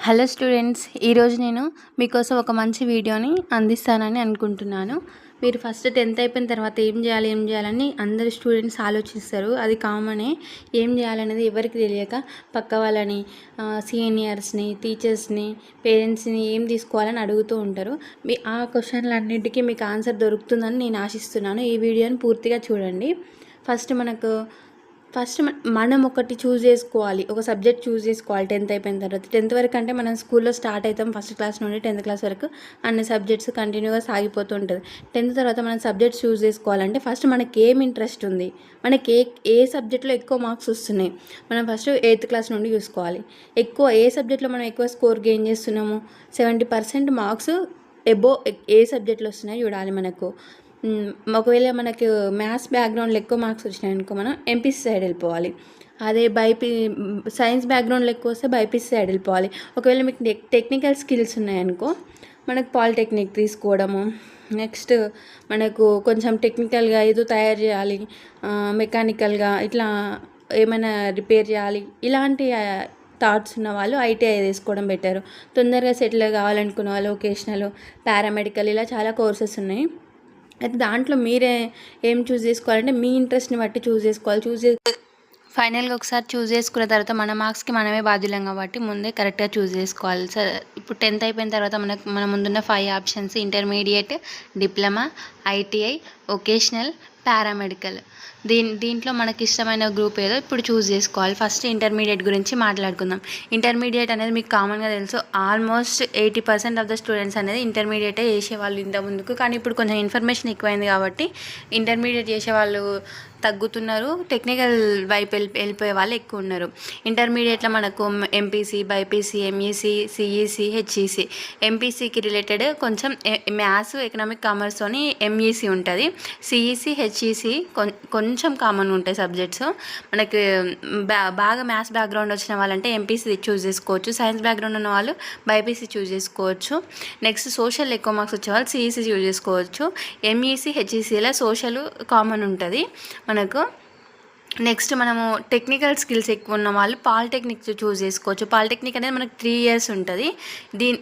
Hello students, ఈరోజు నేను మీకోసం ఒక మంచి వీడియోని అందిస్తానని అనుకుంటున్నాను. మీరు ఫస్ట్ 10th అయిపోయిన తర్వాత ఏం చేయాలని అందరు స్టూడెంట్స్ ఆలోచిస్తారు. అది కామనే. ఏం చేయాలనేది ఎవరికి తెలియక పక్క వాళ్ళని, సీనియర్స్ని, టీచర్స్ని, పేరెంట్స్ని ఏం తీసుకోవాలని అడుగుతూ ఉంటారు. ఆ క్వశ్చన్లన్నింటికీ మీకు ఆన్సర్ దొరుకుతుందని నేను ఆశిస్తున్నాను. ఈ వీడియోని పూర్తిగా చూడండి. ఫస్ట్ మనం ఒకటి చూస్ చేసుకోవాలి, ఒక సబ్జెక్ట్ చూస్ చేసుకోవాలి. 10th అయిపోయిన తర్వాత 10th వరకు అంటే మనం స్కూల్లో స్టార్ట్ అవుతాం. ఫస్ట్ క్లాస్ నుండి 10th క్లాస్ వరకు అన్ని సబ్జెక్ట్స్ కంటిన్యూగా సాగిపోతూ ఉంటుంది. 10th తర్వాత మనం సబ్జెక్ట్స్ చూస్ చేసుకోవాలంటే ఫస్ట్ మనకి ఏం ఇంట్రెస్ట్ ఉంది, మనకి ఏ సబ్జెక్ట్లో ఎక్కువ మార్క్స్ వస్తున్నాయి, మనం ఫస్ట్ 8th క్లాస్ నుండి చూసుకోవాలి. ఏ సబ్జెక్ట్లో మనం ఎక్కువ స్కోర్ గెయిన్ చేస్తున్నాము, 70% మార్క్స్ ఎబో ఏ సబ్జెక్ట్లో వస్తున్నాయో చూడాలి. ఒకవేళ మనకు మ్యాథ్స్ బ్యాక్గ్రౌండ్లో ఎక్కువ మార్క్స్ వచ్చినాయనుకో మనం ఎంపీసీ సైడ్ వెళ్ళిపోవాలి. అదే సైన్స్ బ్యాక్గ్రౌండ్లో ఎక్కువ వస్తే బైపీసీ సైడ్ వెళ్ళిపోవాలి. ఒకవేళ మీకు టెక్నికల్ స్కిల్స్ ఉన్నాయనుకో మనకు పాలిటెక్నిక్ తీసుకోవడము. నెక్స్ట్ మనకు కొంచెం టెక్నికల్గా ఏదో తయారు చేయాలి, మెకానికల్గా ఇట్లా ఏమైనా రిపేర్ చేయాలి, ఇలాంటి థాట్స్ ఉన్న వాళ్ళు ఐటీఐ తీసుకోవడం బెటర్. తొందరగా సెటిల్ కావాలనుకున్న వాళ్ళు వొకేషనల్, పారామెడికల్ ఇలా చాలా కోర్సెస్ ఉన్నాయి. అయితే దాంట్లో మీరే ఏం చూస్ చేసుకోవాలంటే మీ ఇంట్రెస్ట్ని బట్టి చూస్ చేసుకోవాలి. ఫైనల్గా ఒకసారి చూస్ చేసుకున్న తర్వాత మన మార్క్స్కి మనమే బాధ్యులం కాబట్టి ముందే కరెక్ట్గా చూస్ చేసుకోవాలి. సార్ ఇప్పుడు 10th అయిపోయిన తర్వాత మన ముందున్న 5 options: intermediate, diploma, ITI, vocational, paramedical. దీంట్లో మనకి ఇష్టమైన గ్రూప్ ఏదో ఇప్పుడు చూస్ చేసుకోవాలి. ఫస్ట్ ఇంటర్మీడియట్ గురించి మాట్లాడుకుందాం. ఇంటర్మీడియట్ అనేది మీకు కామన్గా తెలుసు. ఆల్మోస్ట్ 80% ఆఫ్ ద స్టూడెంట్స్ అనేది ఇంటర్మీడియటే చేసేవాళ్ళు ఇంత ముందుకు. కానీ ఇప్పుడు కొంచెం ఇన్ఫర్మేషన్ ఎక్కువైంది కాబట్టి ఇంటర్మీడియట్ చేసేవాళ్ళు తగ్గుతున్నారు, టెక్నికల్ వైపు వెళ్ళిపోయే వాళ్ళు ఎక్కువ ఉన్నారు. ఇంటర్మీడియట్లో మనకు MPC, BiPC, MEC, CEC, HEC. ఎంపీసీకి రిలేటెడ్ కొంచెం మ్యాథ్స్, ఎకనామిక్, కామర్స్తోని ఎంఈసీ ఉంటుంది. సిఈసీ, హెచ్ఈసీ కొంచెం కామన్ ఉంటాయి సబ్జెక్ట్స్. మనకి బాగా మ్యాథ్స్ బ్యాక్గ్రౌండ్ వచ్చిన వాళ్ళంటే ఎంపీసీ చూస్ చేసుకోవచ్చు. సైన్స్ బ్యాక్గ్రౌండ్ ఉన్న వాళ్ళు బైపీసీ చూస్ చేసుకోవచ్చు. నెక్స్ట్ సోషల్ ఎక్కువ మార్క్స్ వచ్చే వాళ్ళు సిఈసీ చూస్ చేసుకోవచ్చు. ఎంఈసీ, హెచ్ఈసీలో సోషల్ కామన్ ఉంటుంది మనకు. నెక్స్ట్ మనము టెక్నికల్ స్కిల్స్ ఎక్కువ ఉన్న వాళ్ళు పాలిటెక్నిక్ చూస్ చేసుకోవచ్చు. పాలిటెక్నిక్ అనేది మనకు 3 years ఉంటుంది.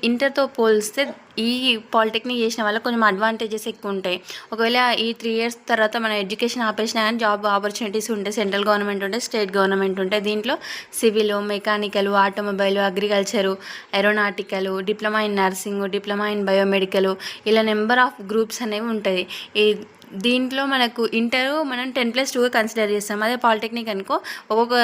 ఇంటర్తో పోలిస్తే ఈ పాలిటెక్నిక్ చేసిన వాళ్ళకి కొంచెం అడ్వాంటేజెస్ ఎక్కువ ఉంటాయి. ఒకవేళ ఈ 3 years తర్వాత మన ఎడ్యుకేషన్ ఆపేసినా కానీ జాబ్ ఆపర్చునిటీస్ ఉంటాయి. సెంట్రల్ గవర్నమెంట్ ఉంటాయి, స్టేట్ గవర్నమెంట్ ఉంటాయి. దీంట్లో civil, mechanical, automobile, agriculture, aeronautical, diploma in nursing, diploma in biomedical, ఇలా నెంబర్ ఆఫ్ గ్రూప్స్ అనేవి ఉంటాయి. దీంట్లో మనకు మనం 10+2గా కన్సిడర్ చేస్తాం. అదే పాలిటెక్నిక్ అనుకో ఒక్కొక్క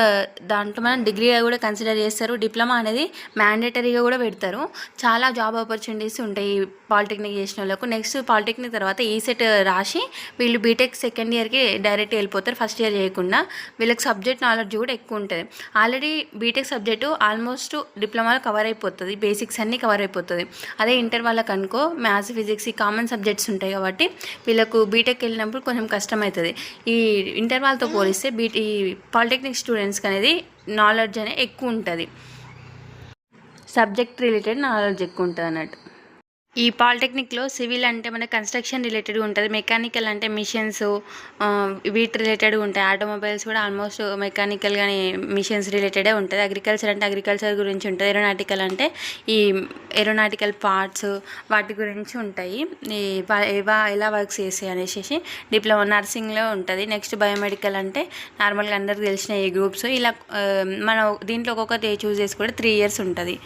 దాంట్లో మనం డిగ్రీగా కూడా కన్సిడర్ చేస్తారు. డిప్లొమా అనేది మ్యాండేటరీగా కూడా పెడతారు. చాలా జాబ్ ఆపర్చునిటీస్ ఉంటాయి పాలిటెక్నిక్ చేసిన వాళ్ళకు. నెక్స్ట్ పాలిటెక్నిక్ తర్వాత ఈసెట్ రాసి వీళ్ళు బీటెక్ సెకండ్ ఇయర్కి డైరెక్ట్ వెళ్ళిపోతారు, ఫస్ట్ ఇయర్ చేయకుండా. వీళ్ళకి సబ్జెక్ట్ నాలెడ్జ్ కూడా ఎక్కువ ఉంటుంది. ఆల్రెడీ బీటెక్ సబ్జెక్టు ఆల్మోస్ట్ డిప్లొమాలో కవర్ అయిపోతుంది, బేసిక్స్ అన్నీ కవర్ అయిపోతుంది. అదే ఇంటర్ వాళ్ళకి అనుకో మ్యాథ్స్, ఫిజిక్స్ ఈ కామన్ సబ్జెక్ట్స్ ఉంటాయి కాబట్టి వీళ్ళకు బీటెక్ వెళ్ళినప్పుడు కొంచెం కష్టమవుతుంది. ఈ ఇంటర్ వాళ్ళతో పోలిస్తే ఈ పాలిటెక్నిక్ స్టూడెంట్స్కి అనేది నాలెడ్జ్ అనేది ఎక్కువ ఉంటుంది, సబ్జెక్ట్ రిలేటెడ్ నాలెడ్జ్ ఎక్కువ ఉంటుంది అన్నట్టు. ఈ పాలిటెక్నిక్లో సివిల్ అంటే మన కన్స్ట్రక్షన్ రిలేటెడ్గా ఉంటుంది. మెకానికల్ అంటే మిషన్స్, వీటి రిలేటెడ్గా ఉంటాయి. ఆటోమొబైల్స్ కూడా ఆల్మోస్ట్ మెకానికల్ కానీ మిషన్స్ రిలేటెడే ఉంటుంది. అగ్రికల్చర్ అంటే అగ్రికల్చర్ గురించి ఉంటుంది. ఏరోనాటికల్ అంటే ఈ ఏరోనాటికల్ పార్ట్స్ వాటి గురించి ఉంటాయి, ఎలా వర్క్స్ చేస్తాయి అనేసి. డిప్లొమా నర్సింగ్లో ఉంటుంది. నెక్స్ట్ బయోమెడికల్ అంటే నార్మల్గా అందరికి తెలిసిన ఈ గ్రూప్స్. ఇలా మనం దీంట్లో ఒక్కొక్కటి చూస్ చేసి కూడా 3 years ఉంటుంది.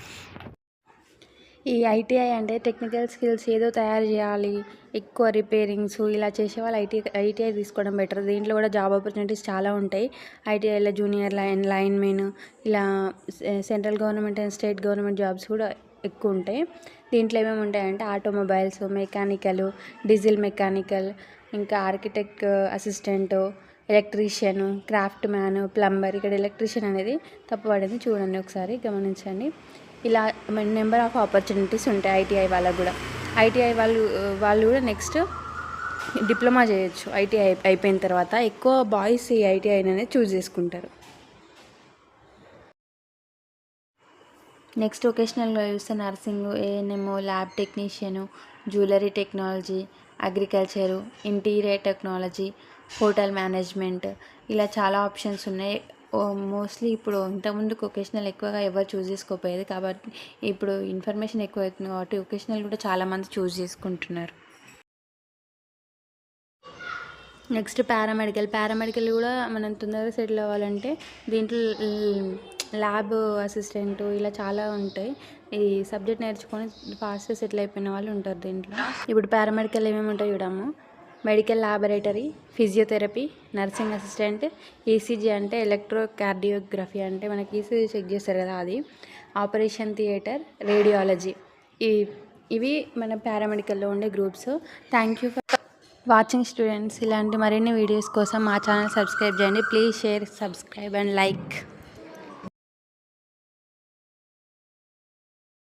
ఈ ఐటీఐ అంటే టెక్నికల్ స్కిల్స్ ఏదో తయారు చేయాలి, ఎక్కువ రిపేరింగ్స్ ఇలా చేసేవాళ్ళు ఐటీఐ తీసుకోవడం బెటర్. దీంట్లో కూడా జాబ్ ఆపర్చునిటీస్ చాలా ఉంటాయి. ఐటీఐలో జూనియర్ లైన్మెన్ ఇలా central government and state government jobs కూడా ఎక్కువ ఉంటాయి. దీంట్లో ఏమేమి ఉంటాయంటే ఆటోమొబైల్స్, మెకానికల్, డీజిల్ మెకానికల్, ఇంకా architect assistant, electrician, craft man, plumber. ఇక్కడ ఎలక్ట్రీషియన్ అనేది తప్పు పడింది, చూడండి ఒకసారి గమనించండి. ఇలా నెంబర్ ఆఫ్ ఆపర్చునిటీస్ ఉంటాయి ఐటీఐ వాళ్ళకు కూడా. ఐటీఐ వాళ్ళు కూడా నెక్స్ట్ డిప్లొమా చేయొచ్చు. ఐటీఐ అయిపోయిన తర్వాత ఎక్కువ బాయ్స్ ఈ ఐటీఐ అనేది చూస్ చేసుకుంటారు. నెక్స్ట్ వొకేషనల్గా చూస్తే nursing, ANM, lab technician, jewellery technology, agriculture, interior technology, hotel management, ఇలా చాలా ఆప్షన్స్ ఉన్నాయి. మోస్ట్లీ ఇప్పుడు ఇంతకుముందు వొకేషనల్ ఎక్కువగా ఎవరు చూస్ చేసుకోకపోయేది, కాబట్టి ఇప్పుడు ఇన్ఫర్మేషన్ ఎక్కువ అవుతుంది కాబట్టి వొకేషనల్ కూడా చాలామంది చూస్ చేసుకుంటున్నారు. నెక్స్ట్ పారామెడికల్ కూడా మనం తొందరగా సెటిల్ అవ్వాలంటే దీంట్లో ల్యాబ్ అసిస్టెంట్ ఇలా చాలా ఉంటాయి. ఈ సబ్జెక్ట్ నేర్చుకొని ఫాస్ట్గా సెటిల్ అయిపోయిన వాళ్ళు ఉంటారు దీంట్లో. ఇప్పుడు పారామెడికల్ ఏమేమి ఉంటాయి చూడము. Medical laboratory, physiotherapy, nursing assistant, ECG అంటే ఎలక్ట్రోకార్డియోగ్రఫీ అంటే మనకి ఈసీజీ చెక్ చేస్తారు కదా అది, ఆపరేషన్ థియేటర్, రేడియాలజీ, ఇవి మన పారామెడికల్లో ఉండే groups. Thank you for watching students. ఇలాంటి మరిన్ని వీడియోస్ కోసం మా ఛానల్ సబ్స్క్రైబ్ చేయండి. Please share, subscribe and like.